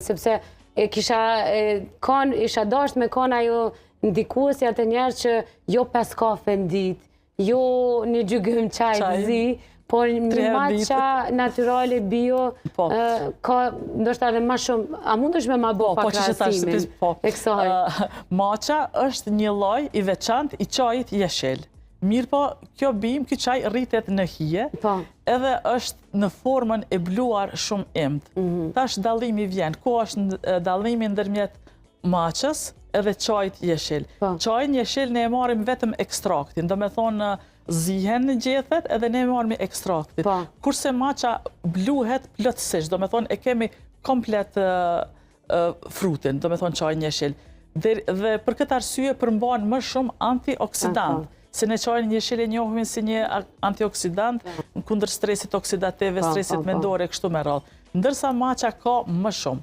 sepse isha dasht me kon ajo ndikuesi atë njerë që jo 5 kafe në dit, jo një gjygëm qaj të zi, por një matcha naturale bio ka ndoshta edhe ma shumë, a mund është me ma bo pa krasimin e kësaj? Matcha është një lloj i veçantë i çajit jeshil. Mirë po, kjo bim, kjo qaj rritet në hije, edhe është në formën e bluar shumë imt. Tash dallimi vjen, ku është dallimi ndërmjet matchës edhe qajit jeshil. Qajin jeshil ne e marim vetëm ekstraktin, do me thonë zihen në gjethet edhe ne e marim ekstraktin. Kurse matcha bluhet plotësisht, do me thonë e kemi komplet frutin, do me thonë qajin jeshil. Dhe për këtë arsye përmban më shumë antioksidant. Se ne qajin jeshil e njohëmin si një antioksidant në kundër stresit oksidative, stresit mendore, kështu me radhë. Ndërsa matcha ka më shumë.